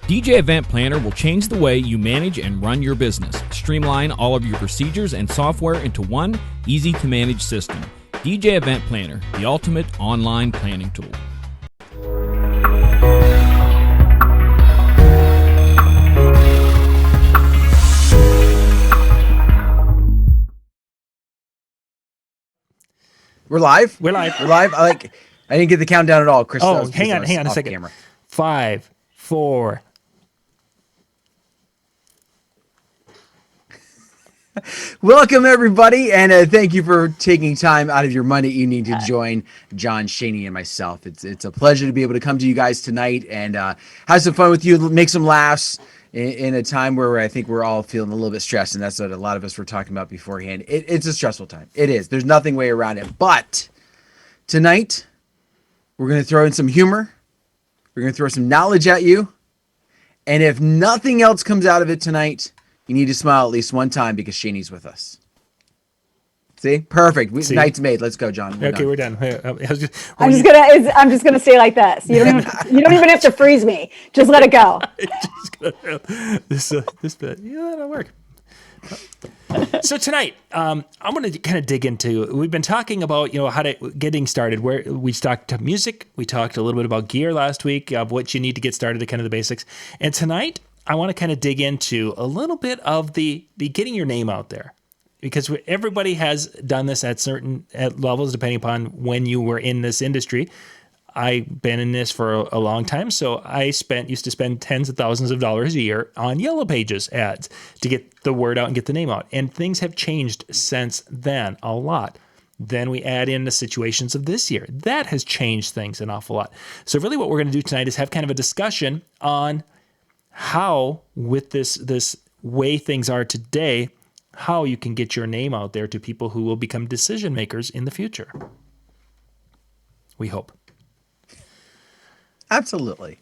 DJ Event Planner will change the way you manage and run your business. Streamline all of your procedures and software into one easy-to-manage system. DJ Event Planner, the ultimate online planning tool. We're live. We're live. We're live. I didn't get the countdown at all, Chris. Oh, hang on a second. Camera. 5, 4. Welcome, everybody, and thank you for taking time out of your Monday evening to join John, Shani, and myself. It's a pleasure to be able to come to you guys tonight and have some fun with you, make some laughs in a time where I think we're all feeling a little bit stressed, and that's what a lot of us were talking about beforehand. It's a stressful time. It is. There's nothing way around it. But tonight, we're going to throw in some humor. We're going to throw some knowledge at you. And if nothing else comes out of it tonight, you need to smile at least one time because Shani's with us. See? Perfect. Night's made. Let's go, John. We're done. I'm just gonna say like this. You don't even have to freeze me. Just let it go. this bit. Yeah, that'll work. So tonight, I'm going to kind of dig into. We've been talking about how to getting started. Where we talked music, we talked a little bit about gear last week of what you need to get started, kind of the basics. And tonight, I want to kind of dig into a little bit of the getting your name out there, because everybody has done this at levels depending upon when you were in this industry. I've been in this for a long time, so I used to spend tens of thousands of dollars a year on Yellow Pages ads to get the word out and get the name out. And things have changed since then a lot. Then we add in the situations of this year. That has changed things an awful lot. So really what we're going to do tonight is have kind of a discussion on how, with this way things are today, how you can get your name out there to people who will become decision makers in the future. We hope. Absolutely.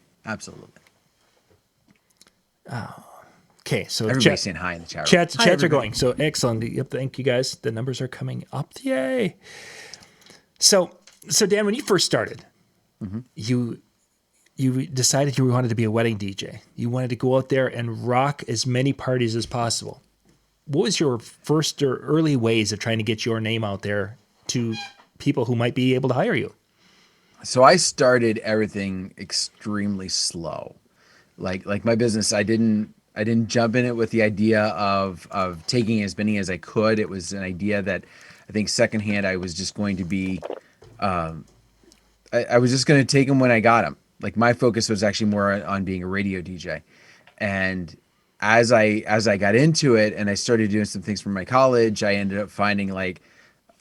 Okay, so everybody's saying hi in the chat. Chats are going. So excellent. Yep, thank you guys. The numbers are coming up. Yay. So Dan, when you first started, you decided you wanted to be a wedding DJ. You wanted to go out there and rock as many parties as possible. What was your first or early ways of trying to get your name out there to people who might be able to hire you? So I started everything extremely slow. Like my business, I didn't jump in it with the idea of taking as many as I could. It was an idea that I think secondhand I was just going to be I was just going to take them when I got them. Like my focus was actually more on being a radio DJ. And as I got into it and I started doing some things from my college, I ended up finding like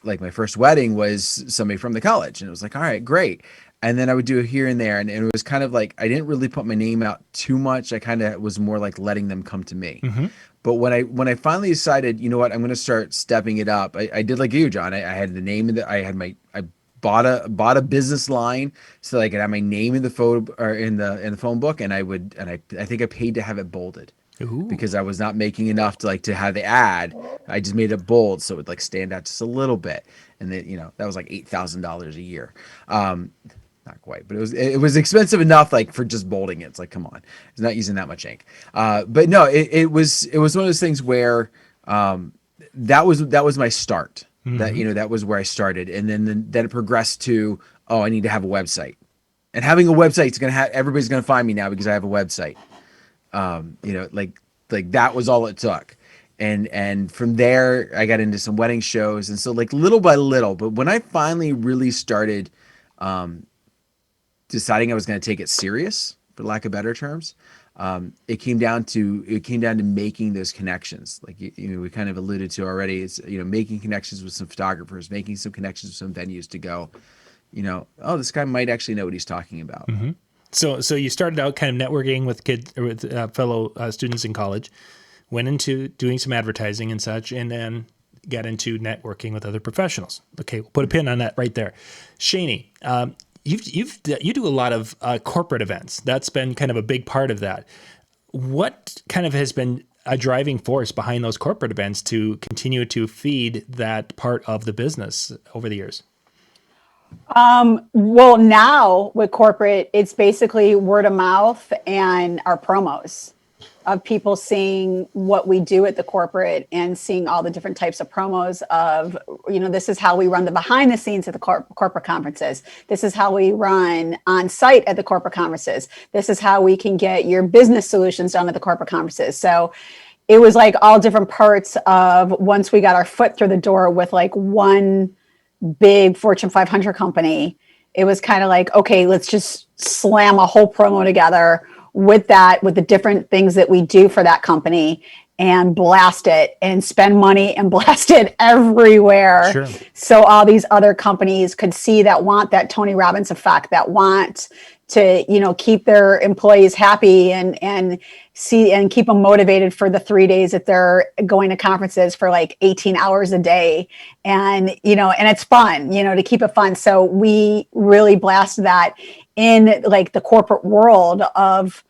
my first wedding was somebody from the college, and it was like, all right, great. And then I would do it here and there. And it was kind of like, I didn't really put my name out too much. I kind of was more like letting them come to me. Mm-hmm. But when I finally decided, you know what, I'm going to start stepping it up. I did like you, John. I had the name of I bought a business line so that I could have my name in the photo or in the phone book. And I think I paid to have it bolded. Ooh. Because I was not making enough to have the ad. I just made it bold so it would like stand out just a little bit. And then, that was like $8,000 a year. Not quite, but it was expensive enough like for just bolding it. It's like, come on, it's not using that much ink. But no, it was one of those things where that was my start. Mm-hmm. That was where I started. And then it progressed to, I need to have a website. And having a website is going to have, everybody's going to find me now because I have a website. Like that was all it took. And from there I got into some wedding shows. And so like little by little, but when I finally really started, deciding I was going to take it serious, for lack of better terms, it came down to making those connections. Like, we kind of alluded to already, is, making connections with some photographers, making some connections with some venues to go, oh, this guy might actually know what he's talking about. Mm-hmm. So you started out kind of networking with kids, or with fellow students in college, went into doing some advertising and such, and then got into networking with other professionals. Okay, we'll put a pin on that right there. Shani, you do a lot of corporate events. That's been kind of a big part of that. What kind of has been a driving force behind those corporate events to continue to feed that part of the business over the years? Well, now with corporate, it's basically word of mouth and our promos of people seeing what we do at the corporate and seeing all the different types of promos of, this is how we run the behind the scenes at the corporate conferences. This is how we run on site at the corporate conferences. This is how we can get your business solutions done at the corporate conferences. So it was like all different parts of, once we got our foot through the door with like one big Fortune 500 company, it was kind of like, okay, let's just slam a whole promo together with the different things that we do for that company and blast it and spend money and blast it everywhere. Sure. So all these other companies could see that, want that Tony Robbins effect, that want to, keep their employees happy and see and keep them motivated for the 3 days that they're going to conferences for like 18 hours a day. And, and it's fun, to keep it fun. So we really blast that in like the corporate world of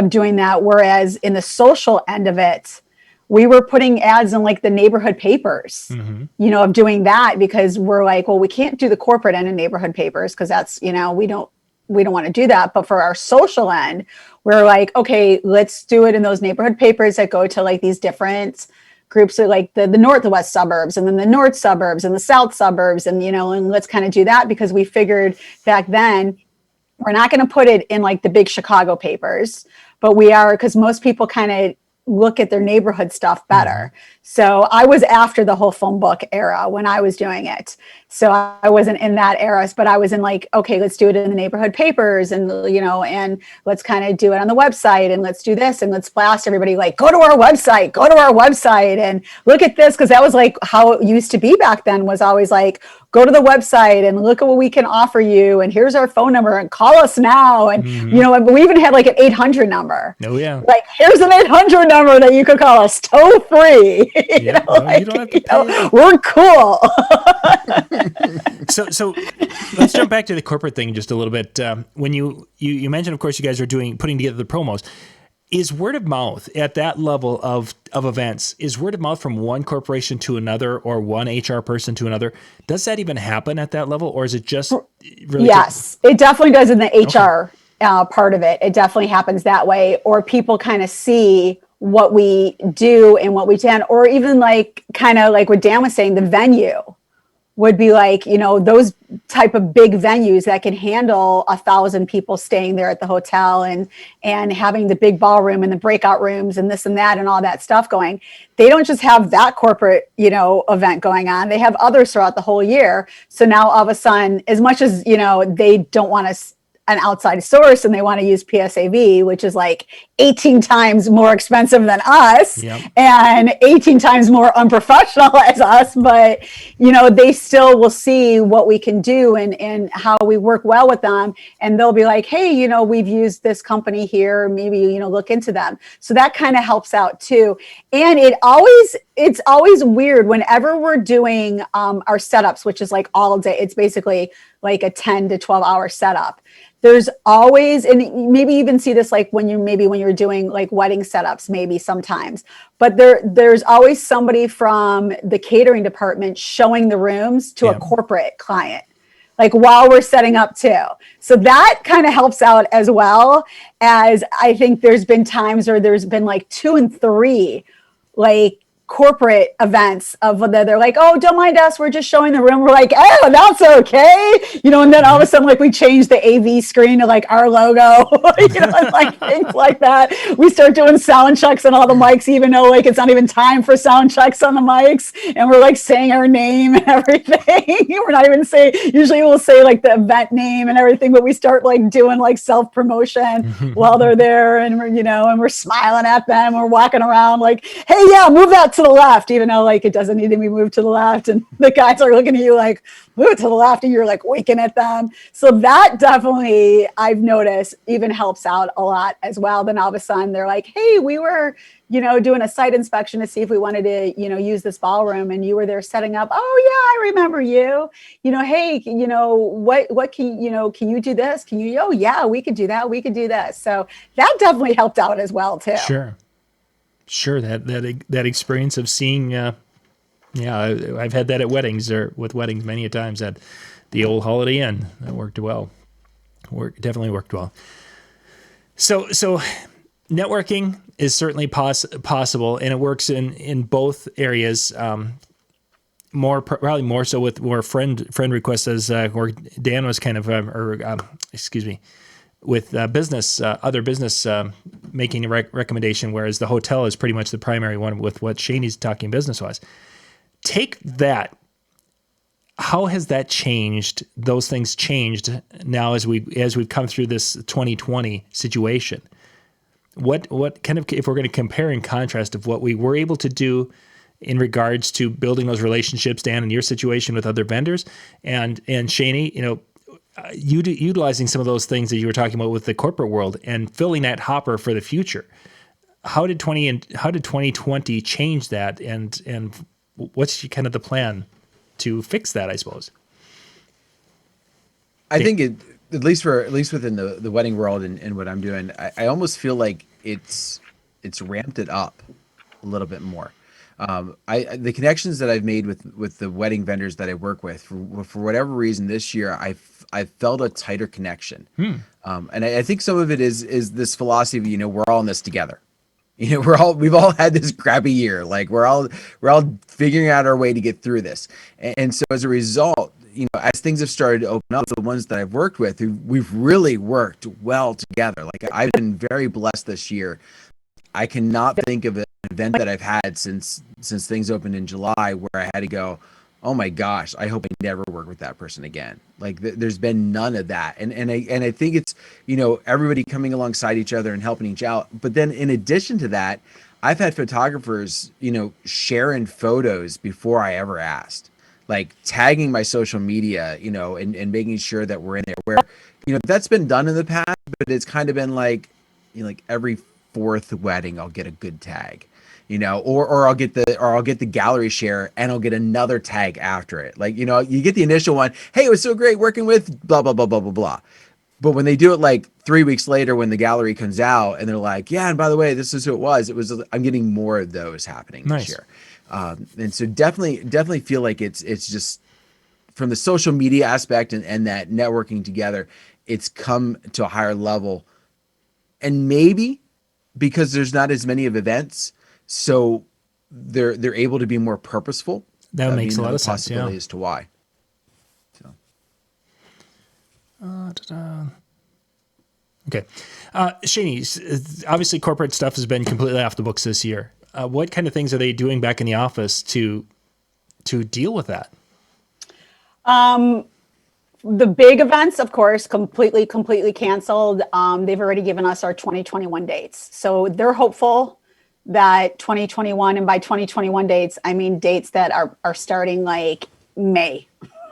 doing that. Whereas in the social end of it, we were putting ads in like the neighborhood papers, of doing that, because we're like, well, we can't do the corporate end in neighborhood papers because that's, we don't want to do that. But for our social end, we're like, okay, let's do it in those neighborhood papers that go to like these different groups of like the northwest suburbs, and then the north suburbs and the south suburbs. And, and let's kind of do that, because we figured back then we're not going to put it in like the big Chicago papers, but we are, because most people kind of look at their neighborhood stuff better. So I was after the whole phone book era when I was doing it. So I wasn't in that era, but I was in like, okay, let's do it in the neighborhood papers, and, and let's kind of do it on the website, and let's do this, and let's blast everybody, like, go to our website and look at this. Cause that was like how it used to be back then, was always like, go to the website and look at what we can offer you. And here's our phone number, and call us now. And, we even had like an 800 number. Oh yeah. Like, here's an 800 number that you could call us toll free. Yeah, you don't have to pay. We're cool. So let's jump back to the corporate thing just a little bit. When you mentioned, of course, you guys are putting together the promos. Is word of mouth at that level of events, is word of mouth from one corporation to another, or one HR person to another? Does that even happen at that level, or is it just really? Yes, it definitely does in the HR part of it. It definitely happens that way, or people kind of see what we do and what we do, or even like kind of like what Dan was saying, the venue would be like, those type of big venues that can handle 1,000 people staying there at the hotel, and having the big ballroom and the breakout rooms and this and that and all that stuff going. They don't just have that corporate, event going on. They have others throughout the whole year. So now all of a sudden, as much as, they don't want an outside source and they want to use PSAV, which is like 18 times more expensive than us, and 18 times more unprofessional as us. But, they still will see what we can do and how we work well with them. And they'll be like, hey, we've used this company here, maybe, look into them. So that kind of helps out too. And it's always weird whenever we're doing our setups, which is like all day. It's basically like a 10 to 12 hour setup. There's always, and maybe even see this like when you're doing like wedding setups, maybe sometimes, but there's always somebody from the catering department showing the rooms to a corporate client, like while we're setting up too. So that kind of helps out, as well as I think there's been times where there's been like 2 and 3 like corporate events of whether they're like, oh, don't mind us, we're just showing the room. We're like, oh, that's okay. And then all of a sudden, like, we change the AV screen to like our logo, and like things like that. We start doing sound checks on all the mics, even though like it's not even time for sound checks on the mics. And we're like saying our name and everything. We're not even saying, usually we'll say like the event name and everything, but we start like doing like self-promotion while they're there. And we're, and we're smiling at them. We're walking around like, hey, yeah, move that to the left, even though like it doesn't need to be moved to the left. And the guys are looking at you like, move it to the left, and you're like winking at them. So that definitely, I've noticed, even helps out a lot as well. Then all of a sudden they're like, hey, we were, doing a site inspection to see if we wanted to, use this ballroom, and you were there setting up. Oh yeah, I remember you. Hey, what can you do this? Can you? Oh yeah, we could do that. We could do this. So that definitely helped out as well too. Sure. That experience of seeing, I've had that at weddings or with weddings many a times at the old Holiday Inn. That worked well. Definitely worked well. So networking is certainly possible, and it works in both areas. Probably more so with more friend requests, as where Dan was kind of, with business, other business making a recommendation, whereas the hotel is pretty much the primary one with what Shani's talking business-wise. Take that. How has that changed? Those things changed now as we've come through this 2020 situation. What kind of, if we're going to compare and contrast of what we were able to do in regards to building those relationships, Dan, in your situation with other vendors, and Shani, utilizing some of those things that you were talking about with the corporate world and filling that hopper for the future. How did 2020 change that, and what's kind of the plan to fix that, I suppose? I think at least within the wedding world and what I'm doing, I almost feel like it's ramped it up a little bit more. The connections that I've made with the wedding vendors that I work with, for whatever reason this year, I felt a tighter connection. And I think some of it is this philosophy of, we're all in this together. We've all had this crappy year. Like we're all figuring out our way to get through this. And so as a result, as things have started to open up, the ones that I've worked with, we've really worked well together. Like I've been very blessed this year. I cannot think of an event that I've had since things opened in July where I had to go, oh my gosh, I hope I never work with that person again. Like there's been none of that. And I think it's, everybody coming alongside each other and helping each out. But then in addition to that, I've had photographers, sharing photos before I ever asked, like tagging my social media, and making sure that we're in there, where, that's been done in the past, but it's kind of been like, like every fourth wedding, I'll get a good tag. Or I'll get the gallery share and I'll get another tag after it. Like, you get the initial one. Hey, it was so great working with blah, blah, blah, blah, blah, blah. But when they do it like 3 weeks later, when the gallery comes out and they're like, yeah, and by the way, this is who it was. I'm getting more of those happening this year. And so definitely feel like it's just from the social media aspect and that networking together, it's come to a higher level. And maybe because there's not as many of events, so they're able to be more purposeful. That makes a lot of sense. Possibility as to why. So. Okay, Shani, obviously corporate stuff has been completely off the books this year. What kind of things are they doing back in the office to deal with that? The big events, of course, completely canceled. They've already given us our 2021 dates, so they're hopeful that 2021, and by 2021 dates, I mean dates that are starting like May.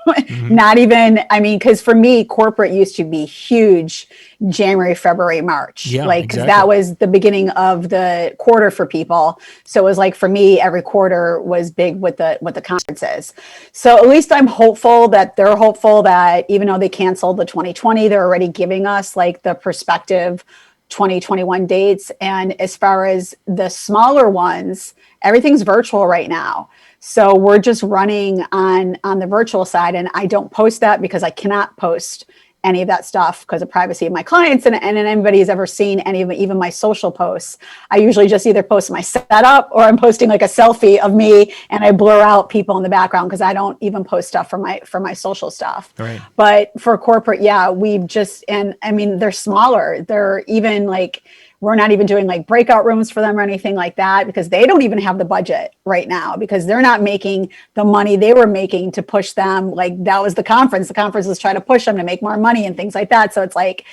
Mm-hmm. Not even, because for me, corporate used to be huge January, February, March. Yeah, because that was the beginning of the quarter for people. So it was like, for me, every quarter was big with the conferences. So at least I'm hopeful that they're hopeful that even though they canceled the 2020, they're already giving us like the prospective 2021 dates. And as far as the smaller ones, everything's virtual right now. So we're just running on the virtual side, and I don't post that because I cannot post any of that stuff because of privacy of my clients. And anybody's ever seen any of even my social posts, I usually just either post my setup or I'm posting like a selfie of me and I blur out people in the background because I don't even post stuff for my social stuff. Right. But for corporate, yeah, we've just, and I mean, they're smaller. They're even like, we're not even doing like breakout rooms for them or anything like that because they don't even have the budget right now because they're not making the money they were making to push them. Like that was the conference. The conference was trying to push them to make more money and things like that. So it's like,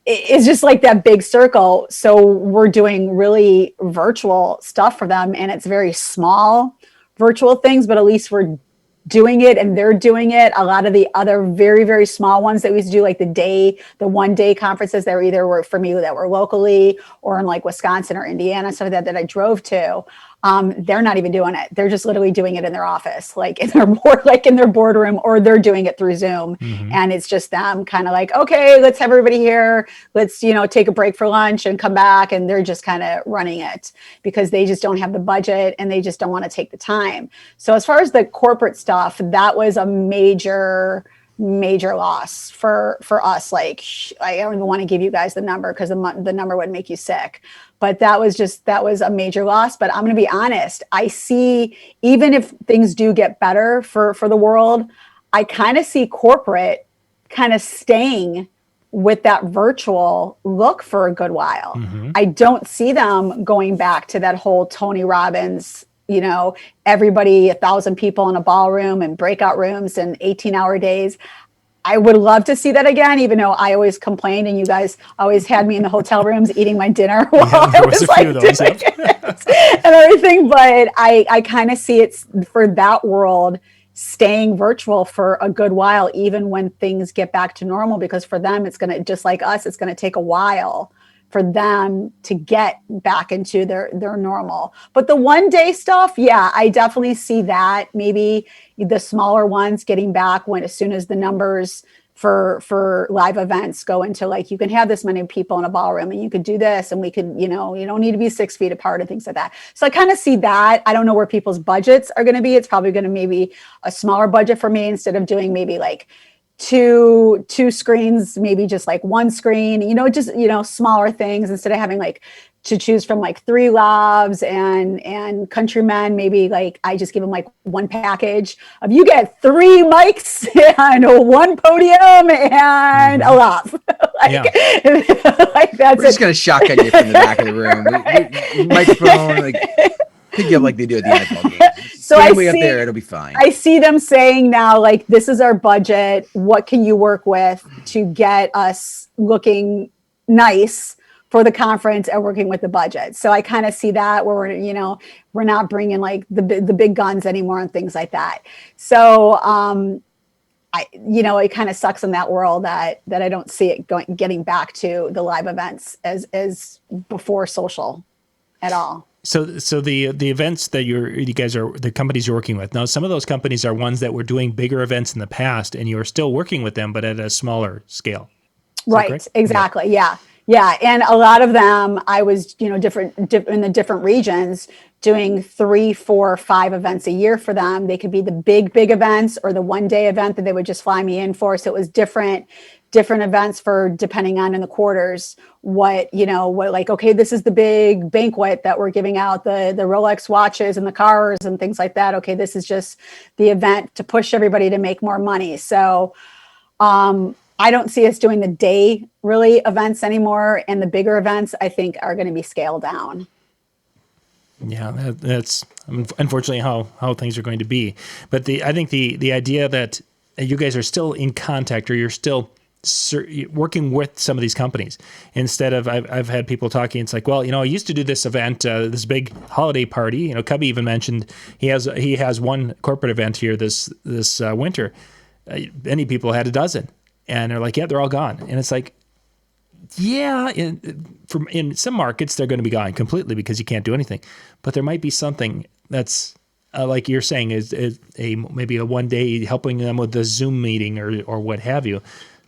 it's just like that big circle. So we're doing really virtual stuff for them and it's very small virtual things, but at least we're doing it and they're doing it. A lot of the other very, very small ones that we used to do, like the 1 day conferences that were for me that were locally or in like Wisconsin or Indiana, stuff like that I drove to. They're not even doing it. They're just literally doing it in their office, like in their boardroom, or they're doing it through Zoom. Mm-hmm. And it's just them kind of like, okay, let's have everybody here. Let's, take a break for lunch and come back. And they're just kind of running it because they just don't have the budget and they just don't want to take the time. So as far as the corporate stuff, that was a major loss for us. Like, I don't even want to give you guys the number because the number would make you sick. But that was a major loss. But I'm going to be honest. I see, even if things do get better for the world, I kind of see corporate kind of staying with that virtual look for a good while. Mm-hmm. I don't see them going back to that whole Tony Robbins, everybody, 1,000 people in a ballroom and breakout rooms and 18-hour days. I would love to see that again, even though I always complained and you guys always had me in the hotel rooms eating my dinner while I was like doing it and everything. But I kind of see it for that world staying virtual for a good while, even when things get back to normal, because for them, it's going to, just like us, it's going to take a while for them to get back into their normal. But the 1 day stuff, yeah, I definitely see that. Maybe the smaller ones getting back as soon as the numbers for live events go into, like, you can have this many people in a ballroom and you could do this and we could, you don't need to be 6 feet apart and things like that. So I kind of see that. I don't know where people's budgets are going to be. It's probably going to maybe a smaller budget for me instead of doing maybe like two screens, maybe just like one screen, smaller things instead of having like to choose from like 3 labs and countrymen. Maybe like I just give them like one package of, you get 3 mics and 1 podium and a lab. Like that's We're just gonna shotgun you from the back of the room. Right. Microphone, like pick you up like they do at the NFL game. So I see, up there, it'll be fine. I see them saying now, like, this is our budget. What can you work with to get us looking nice for the conference and working with the budget? So I kind of see that where we're not bringing like the big guns anymore and things like that. So it kind of sucks in that world that I don't see it getting back to the live events as before social at all. So the events that you guys are, the companies you're working with now, some of those companies are ones that were doing bigger events in the past, and you're still working with them, but at a smaller scale. Right. Exactly. Yeah. And a lot of them, I was, different in the different regions, doing 3, 4, 5 events a year for them. They could be the big events or the 1 day event that they would just fly me in for. So it was different events for, depending on in the quarters, what like, okay, this is the big banquet that we're giving out the Rolex watches and the cars and things like that. Okay, this is just the event to push everybody to make more money. So I don't see us doing the day really events anymore, and the bigger events I think are going to be scaled down. Yeah, that's unfortunately how things are going to be. But I think the idea that you guys are still in contact, or you're still working with some of these companies, instead of, I've had people talking, it's like, well, I used to do this event, this big holiday party. Cubby even mentioned he has one corporate event here this winter. Many people had a dozen, and they're like, yeah, they're all gone. And it's like, yeah, in some markets they're going to be gone completely because you can't do anything. But there might be something that's like you're saying is maybe a 1 day helping them with the Zoom meeting or what have you,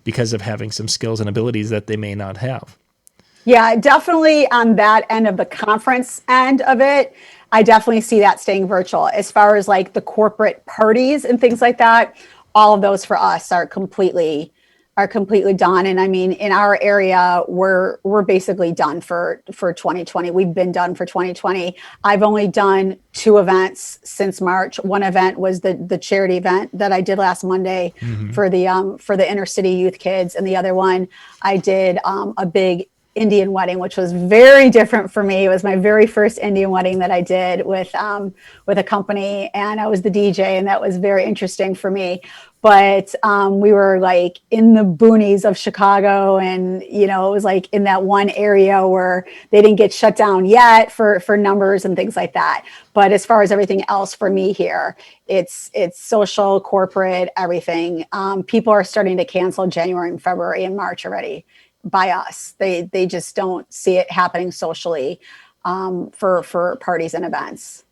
because of having some skills and abilities that they may not have. Yeah, definitely on that end of the conference end of it, I definitely see that staying virtual. As far as like the corporate parties and things like that, all of those for us are completely are completely done. And I mean, in our area, we're basically done for 2020. We've been done for 2020. I've only done 2 events since March. One event was the charity event that I did last Monday for the inner city youth kids, and the other one I did a big Indian wedding, which was very different for me. It was my very first Indian wedding that I did with a company, and I was the DJ, and that was very interesting for me. But we were like in the boonies of Chicago, and it was like in that one area where they didn't get shut down yet for numbers and things like that. But as far as everything else for me here, it's social, corporate, everything. People are starting to cancel January and February and March already by us. They just don't see it happening socially for parties and events.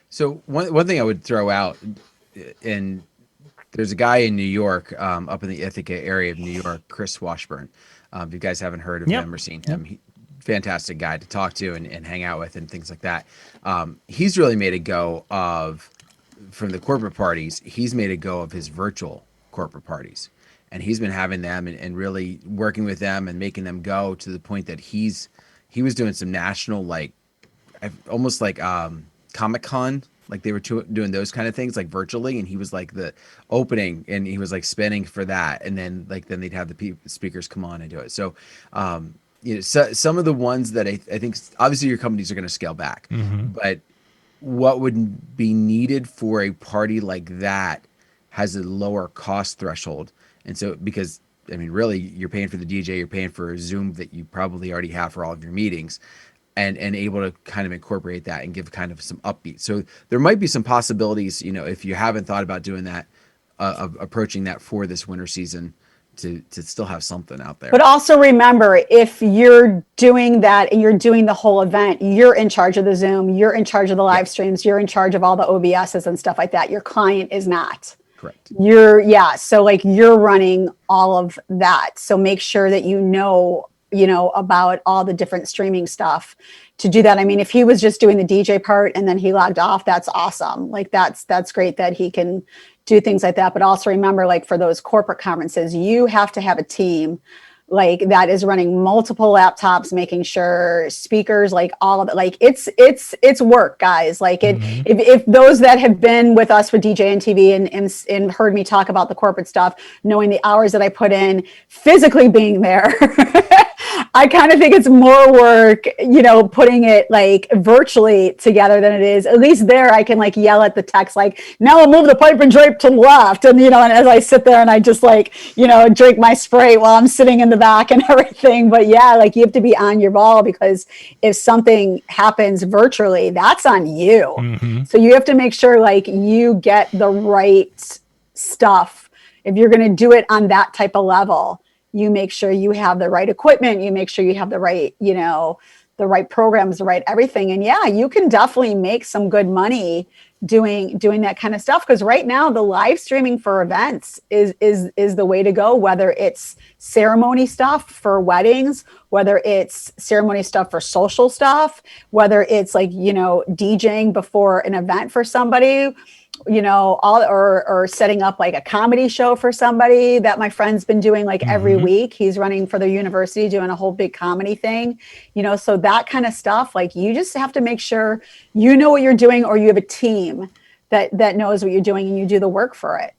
So one thing I would throw out, and there's a guy in New York, up in the Ithaca area of New York, Chris Washburn. If you guys haven't heard of him or seen him, fantastic guy to talk to and hang out with and things like that. He's really made a go of, from the corporate parties, he's made a go of his virtual corporate parties. And he's been having them and really working with them and making them go to the point that he was doing some national, like almost like Comic-Con, like they were doing those kind of things like virtually, and he was like the opening, and he was like spinning for that, and then they'd have the speakers come on and do it. So so, some of the ones that I think obviously your companies are going to scale back, but what would be needed for a party like that has a lower cost threshold. And so, because I mean, really, you're paying for the DJ, you're paying for a Zoom that you probably already have for all of your meetings, and able to kind of incorporate that and give kind of some upbeat. So there might be some possibilities, if you haven't thought about doing that, of approaching that for this winter season, to still have something out there. But also remember, if you're doing that and you're doing the whole event, you're in charge of the Zoom, you're in charge of the live streams, you're in charge of all the OBSs and stuff like that. Your client is not. Correct. So like you're running all of that. So make sure that you know about all the different streaming stuff to do that. I mean, if he was just doing the DJ part and then he logged off, that's awesome. Like that's great that he can do things like that. But also remember, like for those corporate conferences, you have to have a team like that is running multiple laptops, making sure speakers, like all of it, like it's work, guys. Like if those that have been with us for DJNTV and heard me talk about the corporate stuff, knowing the hours that I put in physically being there, I kind of think it's more work, putting it like virtually together than it is. At least there I can like yell at the text, like, now move the pipe and drape to the left. And, and as I sit there and I just like, drink my Sprite while I'm sitting in the back and everything. But yeah, like you have to be on your ball, because if something happens virtually, that's on you. So you have to make sure like you get the right stuff. If you're going to do it on that type of level, you make sure you have the right equipment, you make sure you have the right, the right programs, the right everything. And yeah, you can definitely make some good money doing that kind of stuff. Because right now the live streaming for events is the way to go, whether it's ceremony stuff for weddings, whether it's ceremony stuff for social stuff, whether it's like, DJing before an event for somebody, or setting up like a comedy show for somebody that my friend's been doing like every week. He's running for the university, doing a whole big comedy thing, so that kind of stuff. Like you just have to make sure you know what you're doing, or you have a team that knows what you're doing and you do the work for it.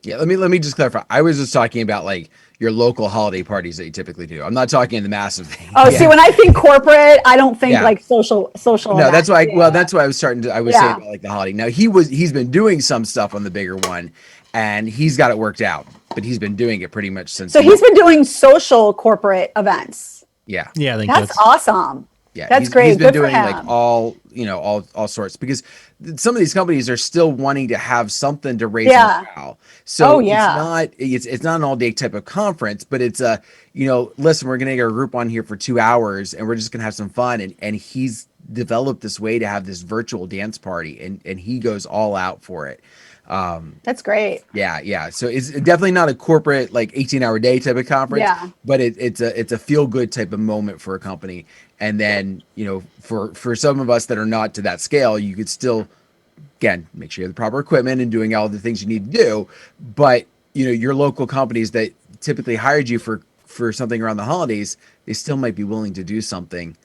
Yeah, let me just clarify. I was just talking about like your local holiday parties that you typically do. I'm not talking the massive thing. Oh, see, when I think corporate, I don't think like social. No, events. that's why. Well, that's why I was saying about like the holiday. Now he's been doing some stuff on the bigger one, and he's got it worked out. But he's been doing it pretty much since. So he's been doing social corporate events. Yeah. Yeah, I think that's awesome. Yeah, that's great. He's been Good doing for him. like all sorts, because some of these companies are still wanting to have something to raise morale. So it's not an all day type of conference, but it's a, listen, we're going to get a group on here for 2 hours and we're just going to have some fun. And he's developed this way to have this virtual dance party, and he goes all out for it. That's great. Yeah. So it's definitely not a corporate like 18-hour day type of conference, but it's a feel good type of moment for a company. And then, for some of us that are not to that scale, you could still, again, make sure you have the proper equipment and doing all the things you need to do. But, your local companies that typically hired you for something around the holidays, they still might be willing to do something.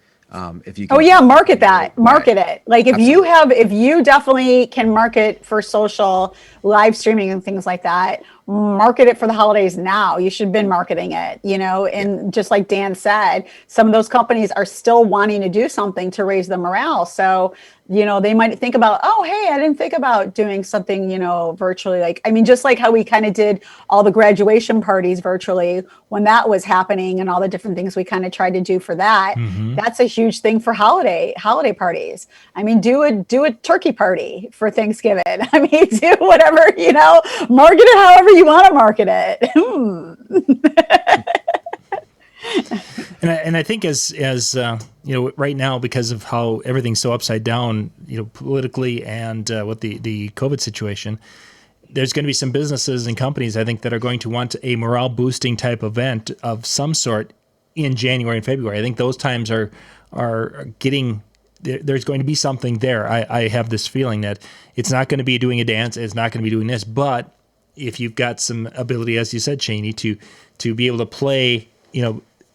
If you can, Oh yeah, market that, market right. it. Like Absolutely. if you definitely can market for social, live streaming and things like that, market it for the holidays now. You should have been marketing it, Yeah. and just like Dan said, some of those companies are still wanting to do something to raise the morale. So, they might think about, oh, hey, I didn't think about doing something, virtually. Like, I mean, just like how we kind of did all the graduation parties virtually when that was happening and all the different things we kind of tried to do for that. Mm-hmm. That's a huge thing for holiday parties. I mean, do a turkey party for Thanksgiving. I mean, do whatever, market it however you want to market it. And I think as right now, because of how everything's so upside down, politically and with the COVID situation, there's going to be some businesses and companies, I think, that are going to want a morale boosting type event of some sort in January and February. I think those times are getting. There's going to be something there. I have this feeling that it's not going to be doing a dance. It's not going to be doing this. But if you've got some ability, as you said, Shani, to be able to play,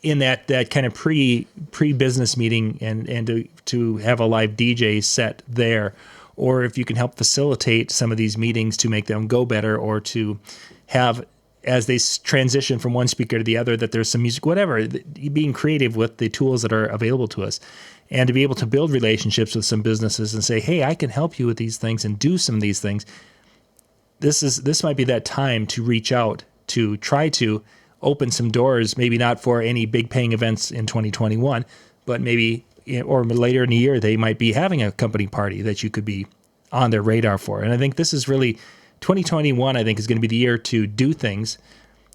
in that kind of pre-business meeting and to have a live DJ set there, or if you can help facilitate some of these meetings to make them go better, or to have, as they transition from one speaker to the other, that there's some music, whatever, being creative with the tools that are available to us, and to be able to build relationships with some businesses and say, hey, I can help you with these things and do some of these things. This might be that time to reach out, to try to open some doors, maybe not for any big paying events in 2021, but maybe, or later in the year, they might be having a company party that you could be on their radar for. And I think this is really 2021, I think, is going to be the year to do things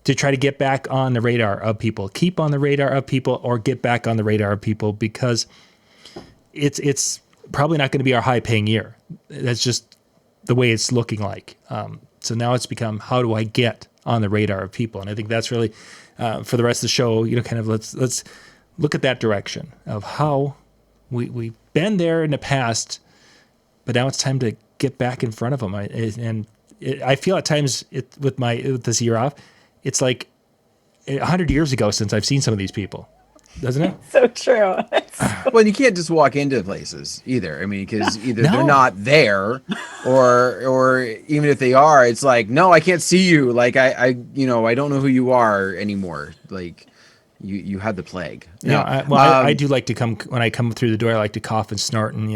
to try to get back on the radar of people, keep on the radar of people, or get back on the radar of people, because it's probably not going to be our high paying year. That's just the way it's looking like. So now it's become, how do I get on the radar of people? And I think that's really, for the rest of the show, kind of let's look at that direction of how we've been there in the past, but now it's time to get back in front of them. I feel at times with this year off, it's like 100 years ago since I've seen some of these people, doesn't it? So true. Well, you can't just walk into places either. I mean, because either No. they're not there, or even if they are, it's like, no, I can't see you. Like I don't know who you are anymore. Like you had the plague. No, I do like to come, when I come through the door, I like to cough and snort and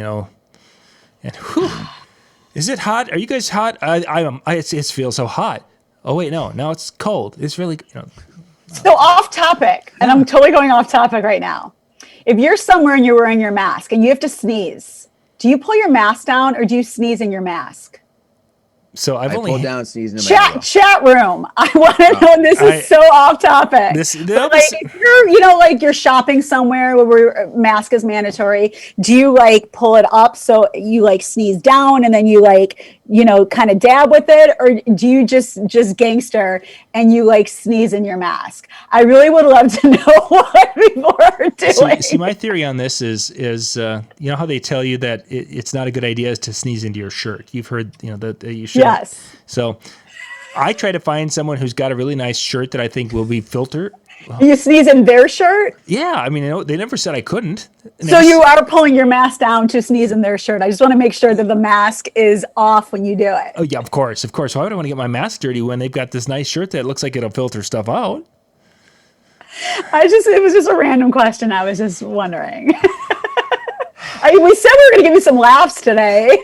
and whew, is it hot? Are you guys hot? It feels so hot. Oh wait, no, now it's cold. It's really, So off topic, and I'm totally going off topic right now. If you're somewhere and you're wearing your mask and you have to sneeze, do you pull your mask down or do you sneeze in your mask? So I pulled down, sneezing. Chat room. I want to know. And this is so off topic. But like, if you're, like you're shopping somewhere where mask is mandatory, do you like pull it up so you like sneeze down and then you like, kind of dab with it, or do you just gangster and you like sneeze in your mask? I really would love to know what people are doing. See, my theory on this is how they tell you that it's not a good idea to sneeze into your shirt. You've heard that you should. Yes. So I try to find someone who's got a really nice shirt that I think will be filtered. You sneeze in their shirt? Yeah, I mean, they never said I couldn't. So you are pulling your mask down to sneeze in their shirt. I just want to make sure that the mask is off when you do it. Oh yeah, of course. Why would I want to get my mask dirty when they've got this nice shirt that looks like it'll filter stuff out? It was just a random question. I was just wondering. We said we were going to give you some laughs today.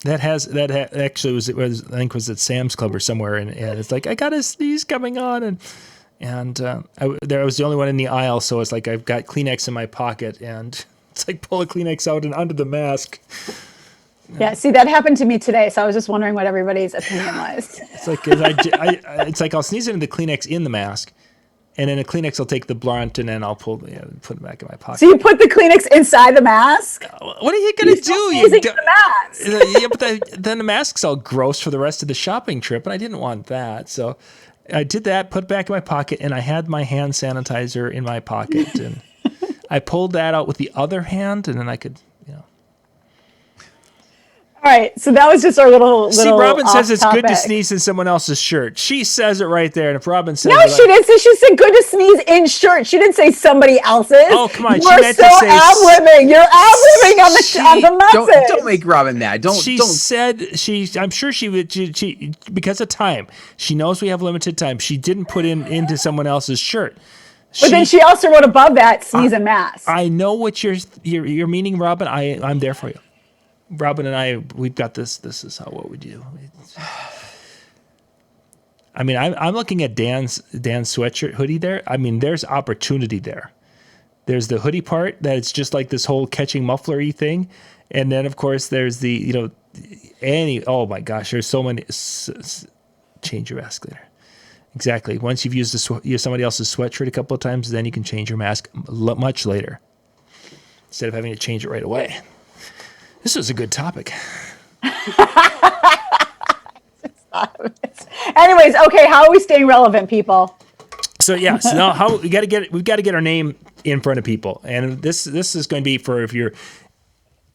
That actually was I think was at Sam's Club or somewhere, and it's like, I got a sneeze coming on, and I was the only one in the aisle, so it's like I've got Kleenex in my pocket, and it's like pull a Kleenex out and under the mask. Yeah, see, that happened to me today, so I was just wondering what everybody's opinion was. It's like it's like I'll sneeze into the Kleenex in the mask, and then a Kleenex will take the blunt, and then I'll put it back in my pocket. So you put the Kleenex inside the mask? What are you gonna do? Sneezing in the mask. Yeah, but then the mask's all gross for the rest of the shopping trip, and I didn't want that. So I did that, put it back in my pocket, and I had my hand sanitizer in my pocket, and I pulled that out with the other hand, and then I could, All right, so that was just our little. See, Robin says it's good to off-topic. sneeze in someone else's shirt. She says it right there. And if Robin says No, it, she didn't say. She said good to sneeze in shirt. She didn't say somebody else's. Oh, come on. She You're meant so to say ad-libbing. You're ad-libbing on the message. Don't make Robin mad. she Don't. said I'm sure she would. She because of time. She knows we have limited time. She didn't put into someone else's shirt. But then she also wrote above that sneeze and mask. I know what you're meaning, Robin. I'm there for you. Robin and I, we've got this. This is what we do. I mean, I'm looking at Dan's sweatshirt hoodie there. I mean, there's opportunity there. There's the hoodie part that it's just like this whole catching muffler-y thing. And then, of course, there's the, oh my gosh, there's so many. Change your mask later. Exactly. Once you've used somebody else's sweatshirt a couple of times, then you can change your mask much later instead of having to change it right away. This was a good topic. Anyways, okay, how are we staying relevant, people? So yeah, so now we've got to get our name in front of people, and this is going to be for if you're,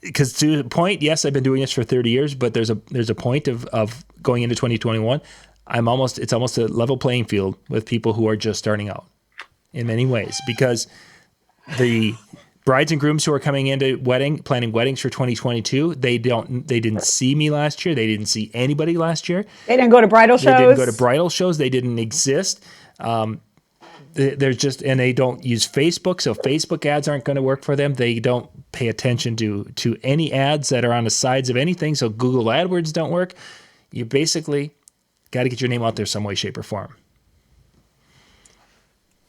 because to the point, yes, I've been doing this for 30 years, but there's a point of going into 2021. It's almost a level playing field with people who are just starting out in many ways, because the brides and grooms who are coming into planning weddings for 2022, they didn't see me last year. They didn't see anybody last year. They didn't go to bridal shows. They didn't go to bridal shows. They didn't exist. And they don't use Facebook, so Facebook ads aren't going to work for them. They don't pay attention to any ads that are on the sides of anything, so Google AdWords don't work. You basically got to get your name out there some way, shape, or form.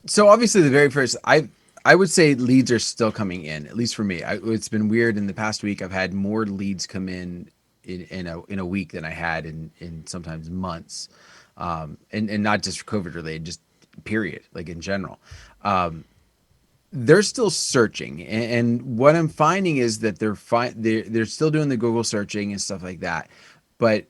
So obviously the very first, I would say leads are still coming in, at least for me. It's been weird in the past week. I've had more leads come in a week than I had in sometimes months. And not just COVID related, just period, like in general. They're still searching. And what I'm finding is that they're still doing the Google searching and stuff like that. But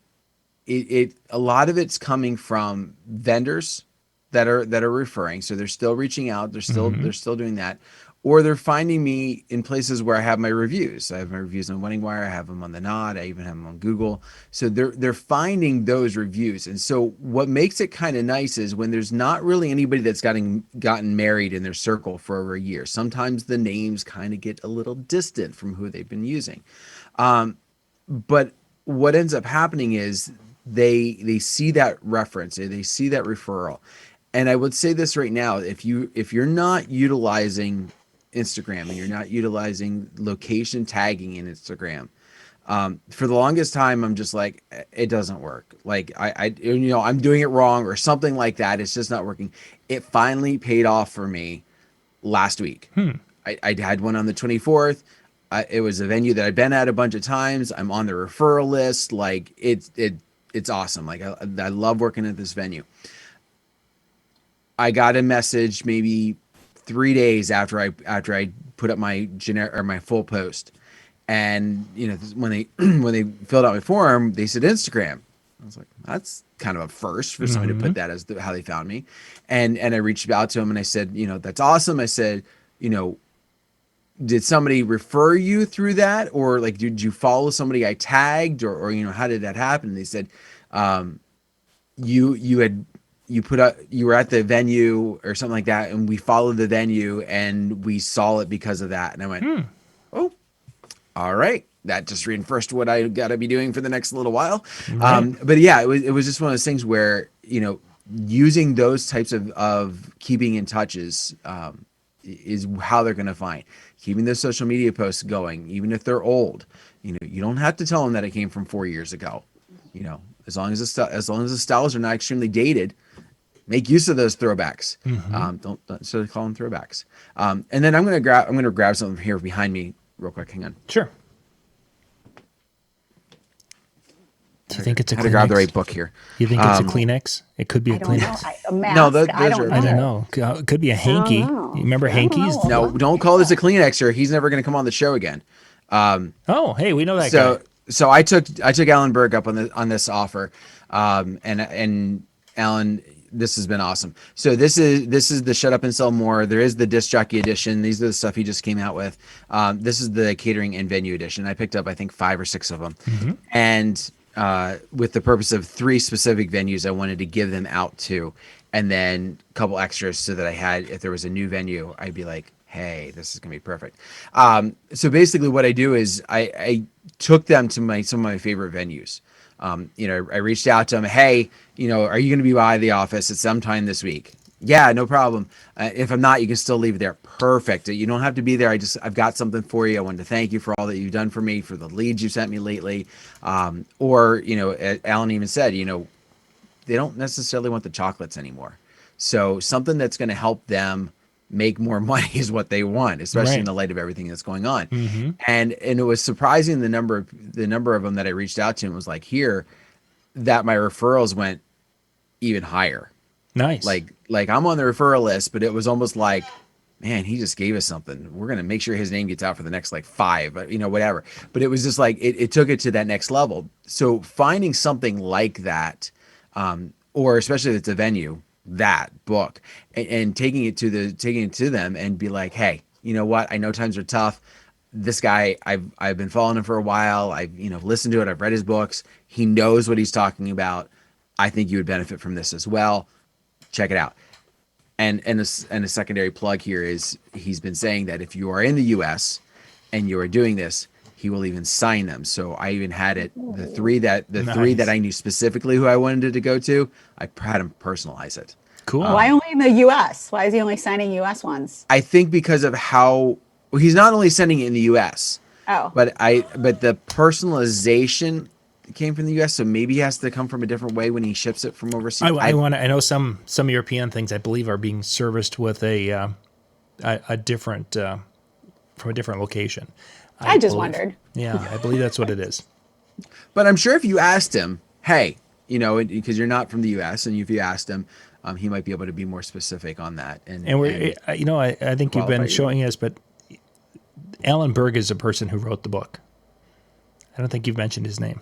a lot of it's coming from vendors that are referring. So they're still reaching out. They're still doing that. Or they're finding me in places where I have my reviews. I have my reviews on Wedding Wire. I have them on the Nod. I even have them on Google. So they're finding those reviews. And so what makes it kind of nice is when there's not really anybody that's gotten married in their circle for over a year. Sometimes the names kind of get a little distant from who they've been using. But what ends up happening is they see that reference, they see that referral. And I would say this right now, if you're not utilizing Instagram and you're not utilizing location tagging in Instagram, for the longest time, I'm just like, it doesn't work. Like I'm doing it wrong or something like that. It's just not working. It finally paid off for me last week. I had one on the 24th. It was a venue that I've been at a bunch of times. I'm on the referral list. Like it's awesome. Like I love working at this venue. I got a message maybe 3 days after I put up my my full post, and when they filled out my form, they said Instagram. I was like, that's kind of a first for somebody to put that as how they found me, and I reached out to them and I said, that's awesome. I said, did somebody refer you through that, or like did you follow somebody I tagged, or how did that happen? And they said, you were at the venue or something like that, and we followed the venue and we saw it because of that. And I went, oh, all right. That just reinforced what I got to be doing for the next little while. Right. But yeah, it was just one of those things where, using those types of keeping in touch is how they're going to find. Keeping those social media posts going, even if they're old, you don't have to tell them that it came from 4 years ago. As long as the styles are not extremely dated, make use of those throwbacks. Don't sort of call them throwbacks. And then I'm gonna grab something here behind me real quick. Hang on. Sure. Do you think it's a Kleenex? I had to grab the right book here. You think it's a Kleenex? It could be a Kleenex. A mask. No, those I don't are. know. I don't know. It could be a hanky. You remember hankies? No, don't call this a Kleenex, or he's never gonna come on the show again. Oh, hey, we know that guy. So I took Alan Berg up on this offer, and Alan, this has been awesome. So this is the Shut Up and Sell More. There is the Disc Jockey edition. These are the stuff he just came out with. This is the catering and venue edition. I picked up, I think, 5 or 6 of them. And with the purpose of 3 specific venues I wanted to give them out to, and then a couple extras so that I had, if there was a new venue, I'd be like, hey, this is gonna be perfect. So basically what I do is I took them to some of my favorite venues. You know, I reached out to them, hey, you know, are you gonna be by the office at some time this week? Yeah, no problem. If I'm not, you can still leave it there. Perfect. You don't have to be there. I've got something for you. I wanted to thank you for all that you've done for me, for the leads you sent me lately. Or, you know, Alan even said, you know, they don't necessarily want the chocolates anymore. So something that's going to help them make more money is what they want, especially in the light of everything that's going on. And it was surprising the number of them that I reached out to and was like, here, that my referrals went even higher. Nice. Like I'm on the referral list, but it was almost like, man, he just gave us something. We're going to make sure his name gets out for the next like 5, you know, whatever. But it was just like, it took it to that next level. So finding something like that, or especially if it's a venue, that book, and taking it to them and be like, hey, you know what? I know times are tough. This guy, I've been following him for a while. I've, you know, listened to it. I've read his books. He knows what he's talking about. I think you would benefit from this as well. Check it out. And a secondary plug here is he's been saying that if you are in the US and you are doing this, he will even sign them. So I even had it, the 3 that I knew specifically who I wanted to go to, I had him personalize it. Cool. Why only in the US? Why is he only signing US ones? I think because of how, well, he's not only sending it in the US, but the personalization came from the US, so maybe he has to come from a different way when he ships it from overseas. I know some European things I believe are being serviced with a different from a different location. I just wondered. Yeah, I believe that's what it is. But I'm sure if you asked him, hey, you know, because you're not from the US, and if you asked him, he might be able to be more specific on that. And we're, you know, I think you've been showing us, but Alan Berg is the person who wrote the book. I don't think you've mentioned his name.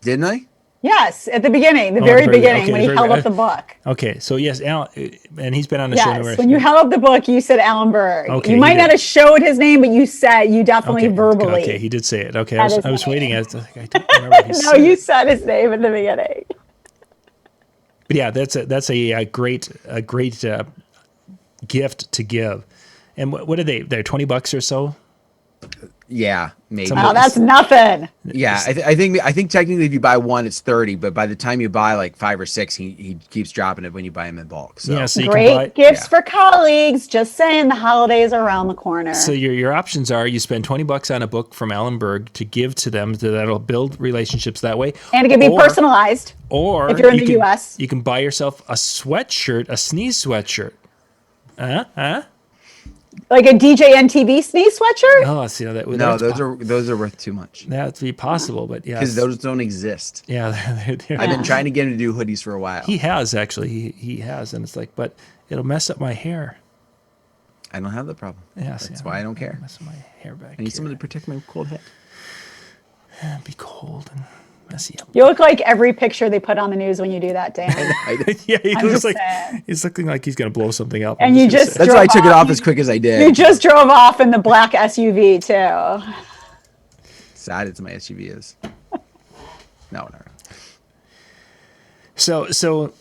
Didn't I? Yes, at the beginning, the very beginning, okay, when he held up the book. Okay, so yes, Alan, and he's been on the show numerous. When you held up the book, you said Alan Berg. Okay, you might not have showed his name, but you definitely verbally. Okay, he did say it. Okay, I was waiting. I don't remember. No, you said his name in the beginning. But yeah, that's a great gift to give. And what are they? They're $20 or so. Yeah, maybe. Oh, that's nothing. Yeah, I think technically if you buy 1, it's 30, but by the time you buy like 5 or 6, he keeps dropping it when you buy them in bulk. So. Yeah, so you great can buy gifts for colleagues. Just saying, the holidays are around the corner. So your options are you spend $20 on a book from Alan Berg to give to them that'll build relationships that way, and it can be personalized. Or if you're in the U.S., you can buy yourself a sweatshirt, a sneeze sweatshirt. Like a DJNTV sneeze sweatshirt? Oh, see, those are worth too much. That would be possible, but yeah, because those don't exist. Yeah, I've been trying to get him to do hoodies for a while. He has actually, he has, and it's like, but it'll mess up my hair. I don't have the problem. Yeah, that's why I don't care. Mess up my hair back. I need someone to protect my cold head. Yeah, be cold and messy up. You look like every picture they put on the news when you do that, Dan. Yeah, he's looking like he's gonna blow something up. And you just that's why I took it off as quick as I did. You just drove off in the black SUV too. Sad it's my SUV is. No. So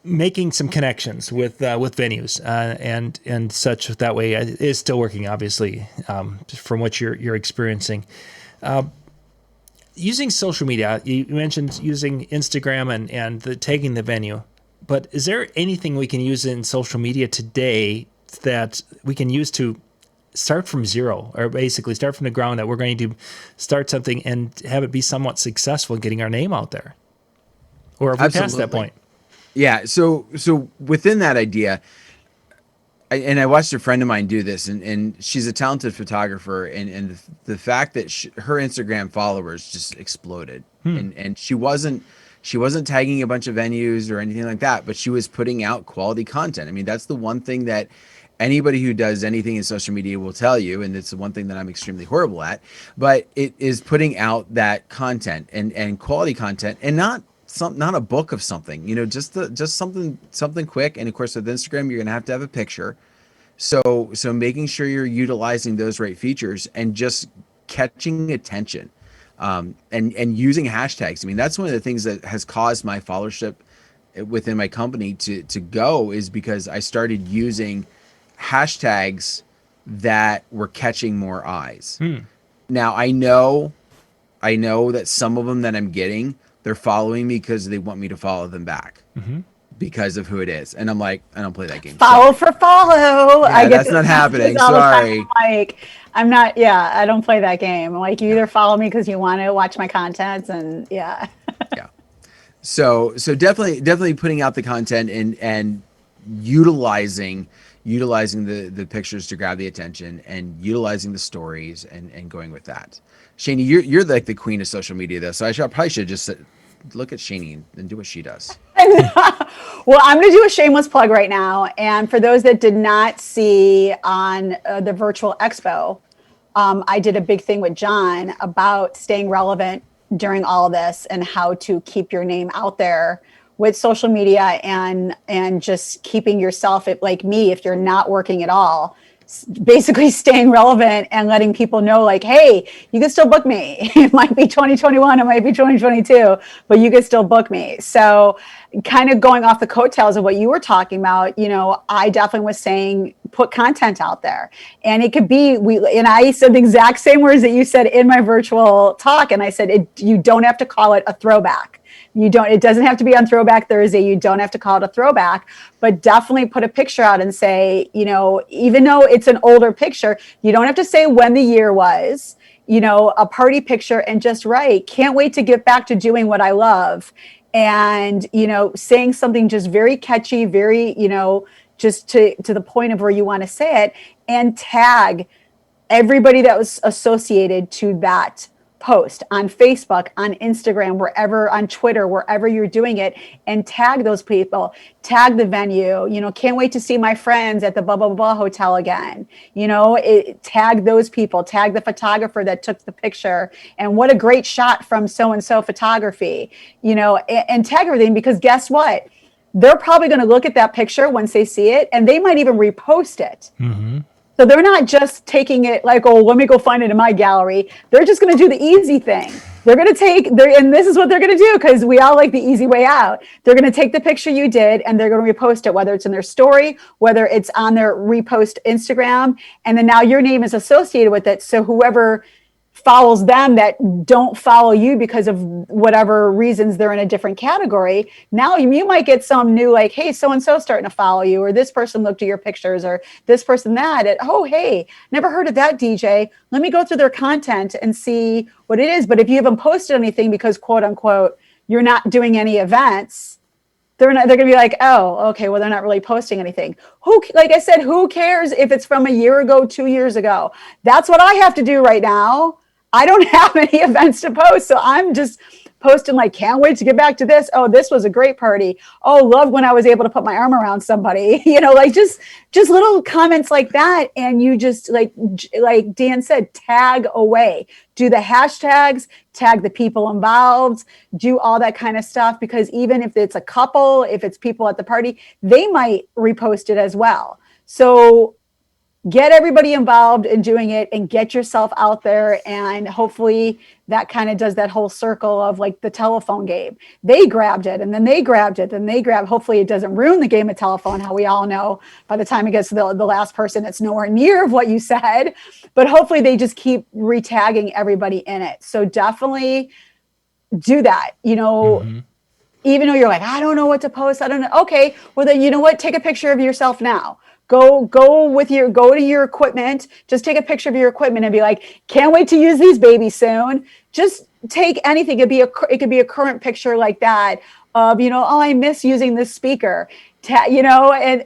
making some connections with venues and such that way is still working, obviously, from what you're experiencing. Using social media, you mentioned using Instagram and tagging the venue, but is there anything we can use in social media today that we can use to start from zero, or basically start from the ground that we're going to start something and have it be somewhat successful in getting our name out there? Or have we passed that point? Yeah, so within that idea, I watched a friend of mine do this, and she's a talented photographer, and the fact that her Instagram followers just exploded, and she wasn't tagging a bunch of venues or anything like that, but she was putting out quality content. I mean, that's the one thing that anybody who does anything in social media will tell you, and it's the one thing that I'm extremely horrible at, but it is putting out that content and quality content, and not not a book of something, just something quick. And of course, with Instagram, you're gonna have to have a picture. So making sure you're utilizing those right features and just catching attention, and using hashtags. I mean, that's one of the things that has caused my followership within my company to go, is because I started using hashtags that were catching more eyes. Now I know that some of them that I'm getting, they're following me because they want me to follow them back. Because of who it is, and I'm like, I don't play that game. Follow for follow. Yeah, that's not happening. Sorry. I'm not. Yeah, I don't play that game. Like, you either follow me because you want to watch my content, and yeah. Yeah. So definitely putting out the content and utilizing the pictures to grab the attention, and utilizing the stories and going with that. Shani, you're like the queen of social media, though. So probably should just look at Shani and do what she does. Well, I'm going to do a shameless plug right now. And for those that did not see on the virtual expo, I did a big thing with John about staying relevant during all of this, and how to keep your name out there with social media, and just keeping yourself, like me, if you're not working at all, basically staying relevant and letting people know, like, hey, you can still book me. It might be 2021, it might be 2022, but you can still book me. So kind of going off the coattails of what you were talking about, I definitely was saying, put content out there. And it could be, and I said the exact same words that you said in my virtual talk. And I said, you don't have to call it a throwback. It doesn't have to be on Throwback Thursday. You don't have to call it a throwback, but definitely put a picture out and say, even though it's an older picture, you don't have to say when the year was, a party picture, and just write, can't wait to get back to doing what I love. And, saying something just very catchy, very, just to the point of where you want to say it, and tag everybody that was associated to that post on Facebook, on Instagram, wherever, on Twitter, wherever you're doing it, and tag those people, tag the venue, can't wait to see my friends at the blah, blah, blah hotel again. Tag those people, tag the photographer that took the picture, and what a great shot from so-and-so photography, and tag everything, because guess what? They're probably going to look at that picture once they see it, and they might even repost it. So they're not just taking it like, oh, let me go find it in my gallery. They're just going to do the easy thing. They're going to and this is what they're going to do, because we all like the easy way out. They're going to take the picture you did, and they're going to repost it, whether it's in their story, whether it's on their repost Instagram. And then now your name is associated with it. So whoever follows them that don't follow you because of whatever reasons, they're in a different category. Now you might get some new, like, hey, so-and-so starting to follow you, or this person looked at your pictures, or this person that, oh, hey, never heard of that DJ. Let me go through their content and see what it is. But if you haven't posted anything because, quote unquote, you're not doing any events, they're going to be like, oh, okay, well, they're not really posting anything. Like I said, who cares if it's from a year ago, 2 years ago? That's what I have to do right now. I don't have any events to post, so I'm just posting like, can't wait to get back to this. Oh, this was a great party. Oh, love when I was able to put my arm around somebody, like just little comments like that. And you just like Dan said, tag away, do the hashtags, tag the people involved, do all that kind of stuff, because even if it's a couple, if it's people at the party, they might repost it as well. So get everybody involved in doing it, and get yourself out there. And hopefully that kind of does that whole circle of like the telephone game. They grabbed it, and then they grabbed it, and they grabbed. Hopefully it doesn't ruin the game of telephone. How we all know by the time it gets to the last person, it's nowhere near of what you said, but hopefully they just keep retagging everybody in it. So definitely do that, even though you're like, I don't know what to post. I don't know. Okay. Well then, you know what? Take a picture of yourself now. Go to your equipment, just take a picture of your equipment and be like, can't wait to use these babies soon. Just take anything. It could be a current picture like that of, oh, I miss using this speaker, and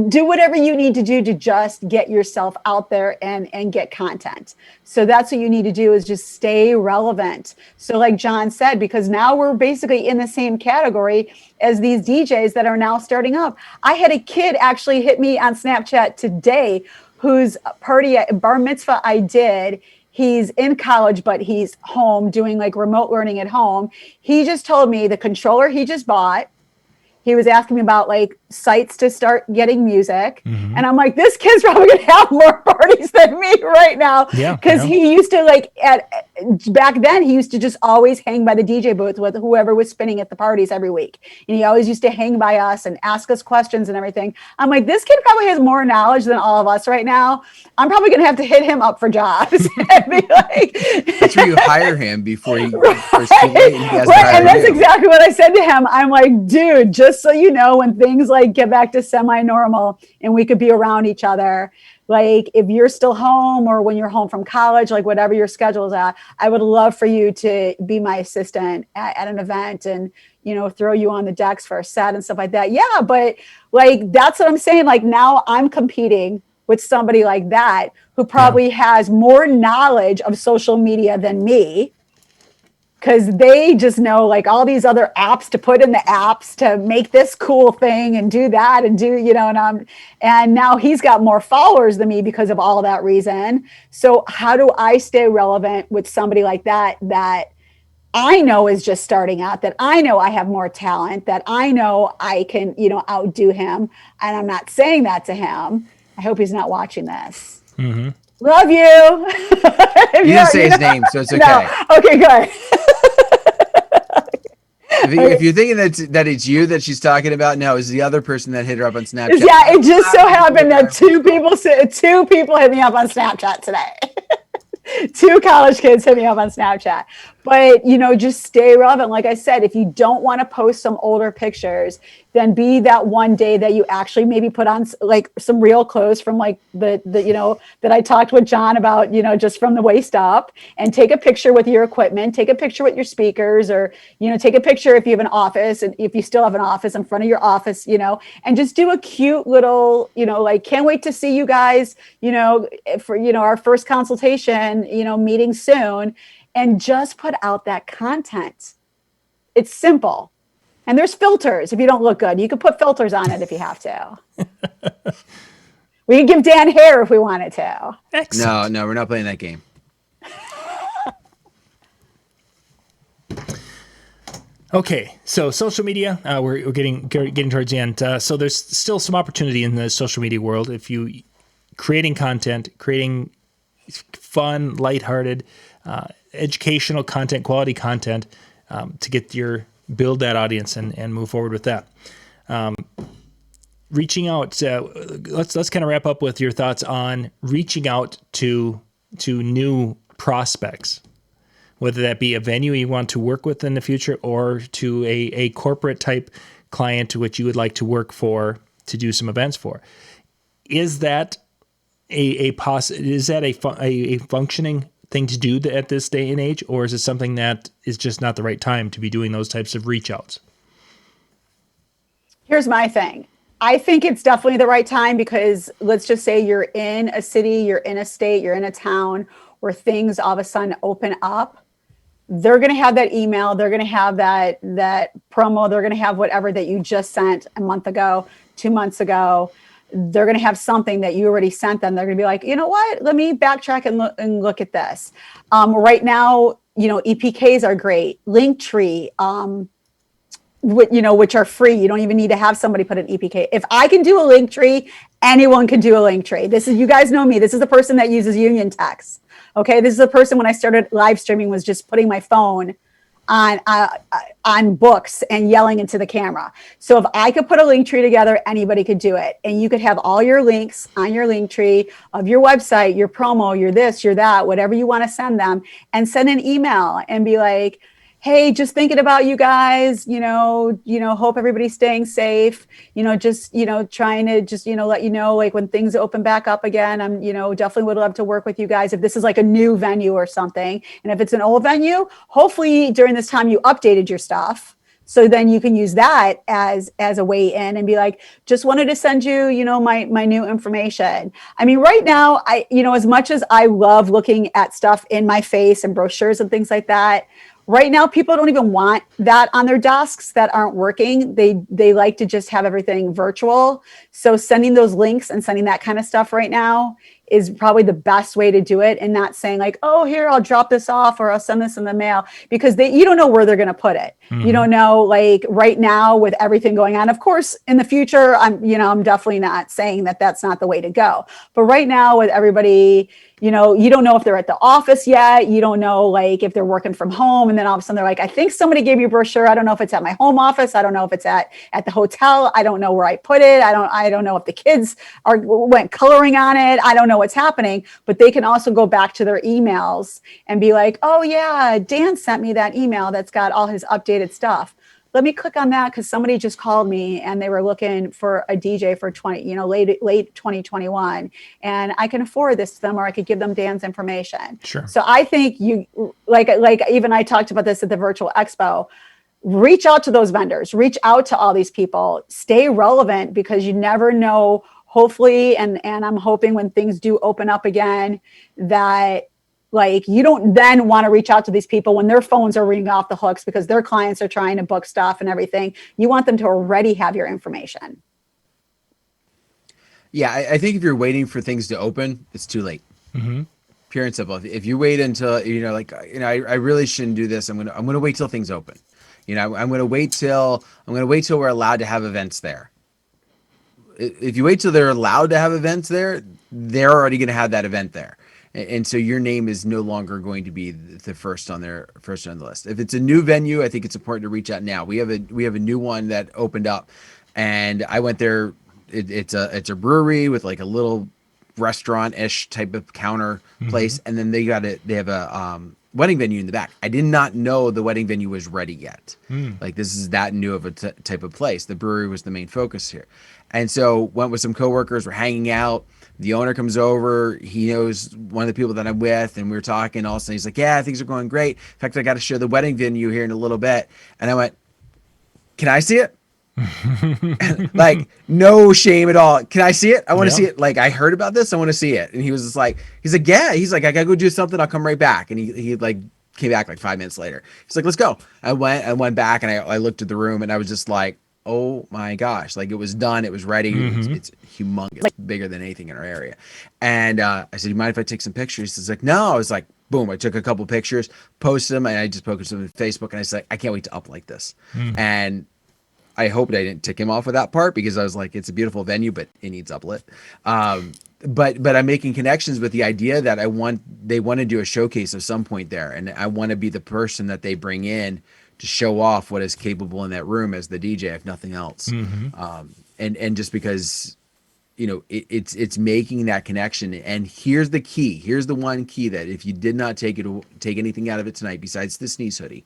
do whatever you need to do to just get yourself out there and get content. So that's what you need to do, is just stay relevant. So like John said, because now we're basically in the same category as these DJs that are now starting up. I had a kid actually hit me on Snapchat today whose party at bar mitzvah I did. he's in college, but he's home doing like remote learning at home. He just told me the controller he just bought, he was asking me about like sites to start getting music. Mm-hmm. And I'm like, this kid's probably going to have more parties than me right now. Yeah. Cause he used to like back then he used to just always hang by the DJ booth with whoever was spinning at the parties every week. And he always used to hang by us and ask us questions and everything. I'm like, this kid probably has more knowledge than all of us right now. I'm probably going to have to hit him up for jobs and be like, that's where you hire him before he right. And that's exactly what I said to him. I'm like, dude, just so you know, when things like get back to semi-normal and we could be around each other, like if you're still home or when you're home from college, like whatever your schedule is at, I would love for you to be my assistant at an event and, you know, throw you on the decks for a set and stuff like that. Yeah. But like, that's what I'm saying. Like now I'm competing with somebody like that who probably has more knowledge of social media than me, because they just know like all these other apps to put in the apps to make this cool thing and do that and do, you know, and now he's got more followers than me because of all that reason. So how do I stay relevant with somebody like that I know is just starting out, that I know I have more talent, that I know I can, you know, outdo him. And I'm not saying that to him. I hope he's not watching this. Mm-hmm. Love you. You didn't say his name, so it's okay. No. Okay, good. If you're thinking that it's you that she's talking about, no, it's the other person that hit her up on Snapchat. Yeah, it just so happened that two people hit me up on Snapchat today. 2 college kids hit me up on Snapchat. But, you know, just stay relevant. Like I said, if you don't want to post some older pictures, then be that one day that you actually maybe put on like some real clothes from like the you know, that I talked with John about, you know, just from the waist up, and take a picture with your equipment, take a picture with your speakers, or, you know, take a picture if you have an office, and if you still have an office, in front of your office, you know, and just do a cute little, you know, like, can't wait to see you guys, you know, for, you know, our first consultation, you know, meeting soon, and just put out that content. It's simple. And there's filters. If you don't look good, you can put filters on it if you have to. We can give Dan hair if we wanted to. Excellent. No, we're not playing that game. Okay, so social media, we're getting towards the end. So there's still some opportunity in the social media world. If you creating content, creating fun, lighthearted, educational content, quality content, to build that audience and move forward with that. Reaching out, let's kind of wrap up with your thoughts on reaching out to new prospects, whether that be a venue you want to work with in the future, or to a corporate type client to which you would like to work for to do some events for. Is that a functioning thing to do at this day and age, or is it something that is just not the right time to be doing those types of reach outs? Here's my thing. I think it's definitely the right time, because let's just say you're in a city, you're in a state, you're in a town where things all of a sudden open up. They're going to have that email. They're going to have that promo. They're going to have whatever that you just sent a month ago, 2 months ago. They're going to have something that you already sent them. They're going to be like, you know what? Let me backtrack and look at this. Right now, you know, EPKs are great. Linktree, which are free. You don't even need to have somebody put an EPK. If I can do a Linktree, anyone can do a Linktree. This is, you guys know me. This is the person that uses Union Text. Okay, this is the person when I started live streaming was just putting my phone on books and yelling into the camera. So if I could put a Linktree together, anybody could do it. And you could have all your links on your Linktree of your website, your promo, your this, your that, whatever you want to send them, and send an email and be like, hey, just thinking about you guys, hope everybody's staying safe, just, trying to just, let you know, like when things open back up again, I'm, definitely would love to work with you guys. If this is like a new venue or something, and if it's an old venue, hopefully during this time you updated your stuff. So then you can use that as a way in and be like, just wanted to send you, my new information. I mean, right now, as much as I love looking at stuff in my face and brochures and things like that, right now, people don't even want that on their desks that aren't working. They like to just have everything virtual. So sending those links and sending that kind of stuff right now is probably the best way to do it, and not saying like, oh, here, I'll drop this off or I'll send this in the mail, because you don't know where they're going to put it. You don't know, like right now with everything going on. Of course, in the future, I'm definitely not saying that that's not the way to go. But right now with everybody, you don't know if they're at the office yet. You don't know like if they're working from home, and then all of a sudden they're like, I think somebody gave me a brochure. I don't know if it's at my home office. I don't know if it's at the hotel. I don't know where I put it. I don't know if the kids went coloring on it. I don't know what's happening. But they can also go back to their emails and be like, oh yeah, Dan sent me that email that's got all his updated stuff. Let me click on that because somebody just called me and they were looking for a DJ for late 2021, and I can forward this to them, or I could give them Dan's information. Sure. So I think you like even I talked about this at the virtual expo. Reach out to those vendors, reach out to all these people, stay relevant, because you never know. Hopefully, and I'm hoping when things do open up again, that like you don't then want to reach out to these people when their phones are ringing off the hooks because their clients are trying to book stuff and everything. You want them to already have your information. Yeah, I think if you're waiting for things to open, it's too late. Pure and simple. If you wait until I really shouldn't do this. I'm gonna wait till things open. I'm gonna wait till we're allowed to have events there. If you wait till they're allowed to have events there, they're already going to have that event there. And so your name is no longer going to be the first on the list. If it's a new venue, I think it's important to reach out now. We have a new one that opened up, and I went there. It's a brewery with like a little restaurant-ish type of counter place. And then they have a wedding venue in the back. I did not know the wedding venue was ready yet. Like this is that new of a type of place. The brewery was the main focus here. And so went with some coworkers, we're hanging out. The owner comes over. He knows one of the people that I'm with, and we were talking. All of a sudden, he's like, yeah, things are going great. In fact, I got to show the wedding venue here in a little bit. And I went, can I see it? Like, no shame at all. Can I see it? I want to see it. Like, I heard about this. I want to see it. And he was just like, yeah. He's like, I got to go do something. I'll come right back. And he like came back like 5 minutes later. He's like, let's go. I went back and I looked at the room and I was just like, oh my gosh, like it was done. It was ready. It's humongous, like bigger than anything in our area. And I said, you mind if I take some pictures? He's like, no. I was like, boom. I took a couple pictures, posted them, and I just posted them on Facebook. And I said, I can't wait to up like this. And I hoped I didn't tick him off with that part, because I was like, it's a beautiful venue, but it needs uplit. But I'm making connections with the idea that they want to do a showcase of some point there. And I want to be the person that they bring in to show off what is capable in that room as the DJ, if nothing else. And just because, it's making that connection. And here's the key. Here's the one key that if you did not take anything out of it tonight, besides the sneeze hoodie,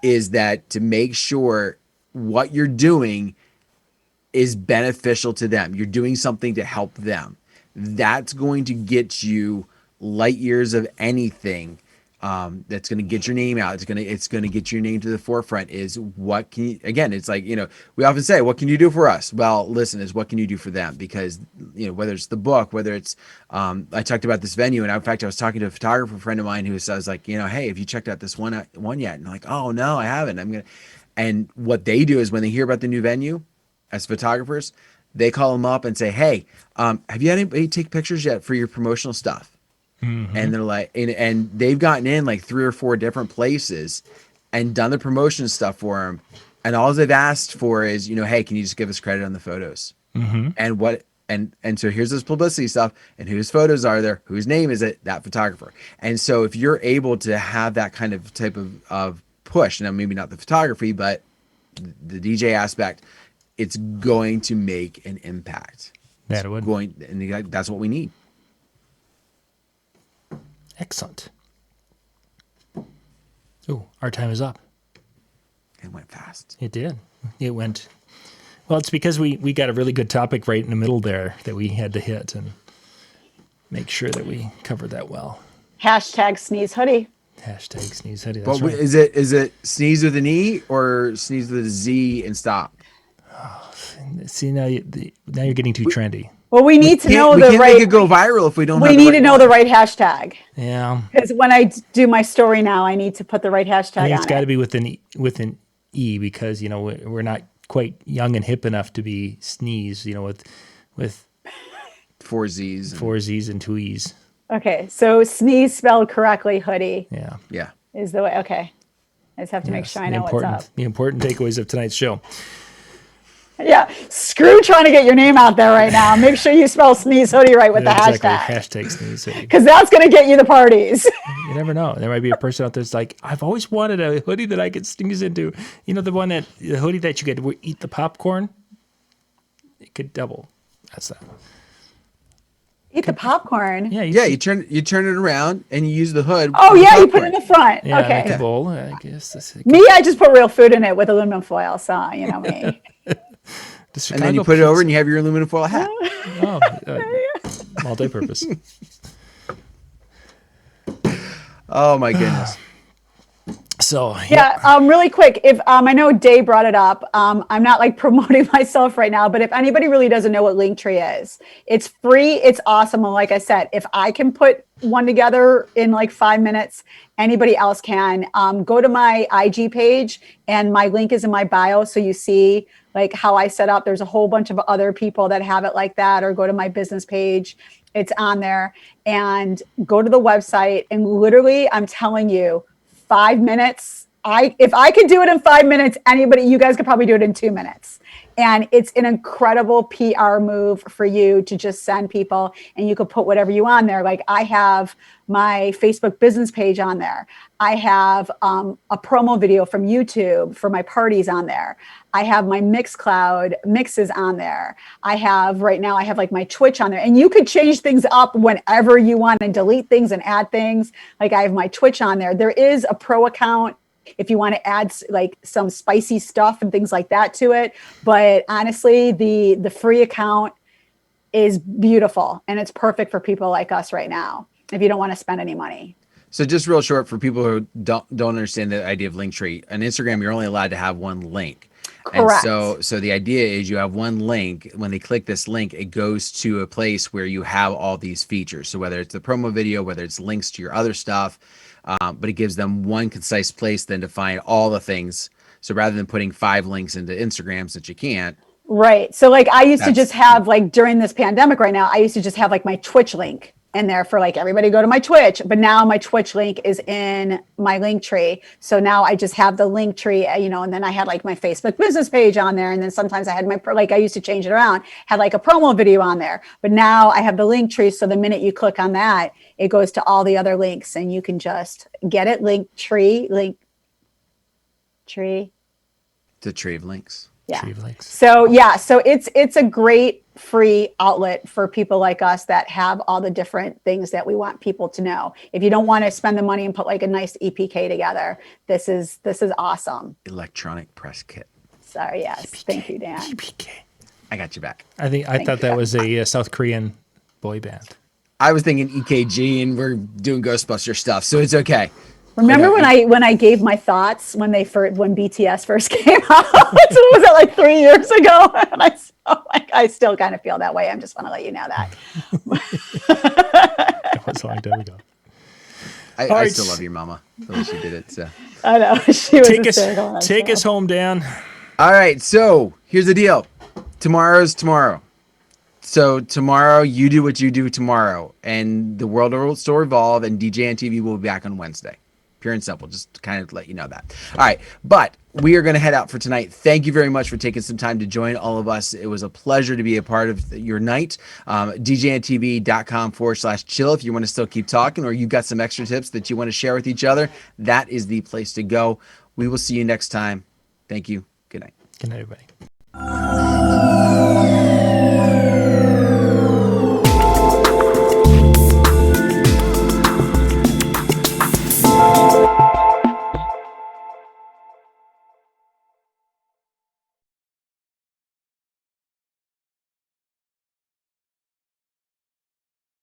is that to make sure what you're doing is beneficial to them. You're doing something to help them. That's going to get you light years of anything. That's going to get your name out. It's going to get your name to the forefront. Is what can you, again, it's like, we often say, what can you do for us? Well, listen, is what can you do for them? Because, whether it's the book, whether it's, I talked about this venue, and in fact, I was talking to a photographer friend of mine who says like, hey, have you checked out this one yet? And I'm like, oh no, I haven't. And what they do is when they hear about the new venue as photographers, they call them up and say, hey, have you had anybody take pictures yet for your promotional stuff? And they're like, and they've gotten in like 3 or 4 different places and done the promotion stuff for them. And all they've asked for is, hey, can you just give us credit on the photos? And so here's this publicity stuff, and whose photos are there? Whose name is it? That photographer. And so if you're able to have that kind of type of push, now maybe not the photography, but the DJ aspect, it's going to make an impact. That's what we need. Excellent. Oh, our time is up. It went fast. It did. It went. Well, it's because we got a really good topic right in the middle there that we had to hit and make sure that we covered that well. Hashtag sneeze hoodie. Hashtag sneeze hoodie. That's right. Is it sneeze with an E or sneeze with a Z and stop? Oh, see, now you're getting too trendy. Well, we need to know the right. We can't make it go viral if we don't. We need to know the right hashtag. Yeah. Because when I do my story now, I need to put the right hashtag on it. It's got to be with an E, because we're not quite young and hip enough to be sneeze. With 4 Z's. And, 4 Z's and 2 E's. Okay, so sneeze spelled correctly, hoodie Yeah. yeah. is the way. Okay, I just have to make sure I know what's up. The important takeaways of tonight's show. Yeah, screw trying to get your name out there right now. Make sure you spell sneeze hoodie right with the hashtag. Hashtag sneeze hoodie. Because that's going to get you the parties. You never know. There might be a person out there that's like, I've always wanted a hoodie that I could sneeze into. You know, the hoodie that you get to eat the popcorn? It could double. That's that. Eat the popcorn. Yeah, You turn it around and you use the hood. Oh, for the yeah, you put popcorn. it in the front. Yeah, Okay. like a bowl, I guess. Me, I just put real food in it with aluminum foil. So, you know me. And then you put it over and you have your aluminum foil hat. Oh, multi-purpose. Oh my goodness. So Yeah, really quick. If I know Dave brought it up, I'm not like promoting myself right now, but if anybody really doesn't know what Linktree is, it's free. It's awesome. And like I said, if I can put one together in like 5 minutes, anybody else can. Go to my IG page, and my link is in my bio, so you see like how I set up. There's a whole bunch of other people that have it like that, or go to my business page. It's on there, and go to the website, and literally, I'm telling you, 5 minutes. If I could do it in 5 minutes, you guys could probably do it in 2 minutes. And it's an incredible PR move for you to just send people, and you could put whatever you on there. Like I have my Facebook business page on there. I have a promo video from YouTube for my parties on there. I have my Mixcloud mixes on there. I have like my Twitch on there, and you could change things up whenever you want and delete things and add things. Like I have my Twitch on there. There is a pro account if you want to add like some spicy stuff and things like that to it. But honestly, the free account is beautiful, and it's perfect for people like us right now if you don't want to spend any money. So just real short for people who don't understand the idea of Linktree, on Instagram, you're only allowed to have one link. Correct. And so the idea is you have one link. When they click this link, it goes to a place where you have all these features. So whether it's the promo video, whether it's links to your other stuff, but it gives them one concise place then to find all the things. So rather than putting 5 links into Instagrams that you can't. Right. So like I used to just have like during this pandemic right now, I used to just have like my Twitch link in there for like everybody go to my Twitch. But now my Twitch link is in my Linktree. So now I just have the Linktree, and then I had like my Facebook business page on there. And then sometimes I had I used to change it around, had like a promo video on there. But now I have the Linktree. So the minute you click on that, it goes to all the other links, and you can just get it. Linktree. The tree of links. Yeah. Tree of links. So it's a great free outlet for people like us that have all the different things that we want people to know. If you don't want to spend the money and put like a nice EPK together, this is awesome. Electronic press kit. Sorry, yes. EPK. Thank you, Dan. EPK. I got you back. I thought that was a South Korean boy band. I was thinking EKG, and we're doing Ghostbuster stuff, so it's okay. Remember when I gave my thoughts when BTS first came out? What was that, like 3 years ago? And I still kind of feel that way. I just want to let you know that. That was a long time ago. I still love your mama the way she did it. So I know she was hysterical on that Take show. us home, Dan. all right, so here's the deal. Tomorrow's tomorrow. So tomorrow you do what you do tomorrow, and the world will still evolve, and DJNTV will be back on Wednesday. Pure and simple, just to kind of let you know that. All right, but we are going to head out for tonight. Thank you very much for taking some time to join all of us. It was a pleasure to be a part of your night. DJNTV.com/chill if you want to still keep talking, or you've got some extra tips that you want to share with each other. That is the place to go. We will see you next time. Thank you. Good night. Good night, everybody.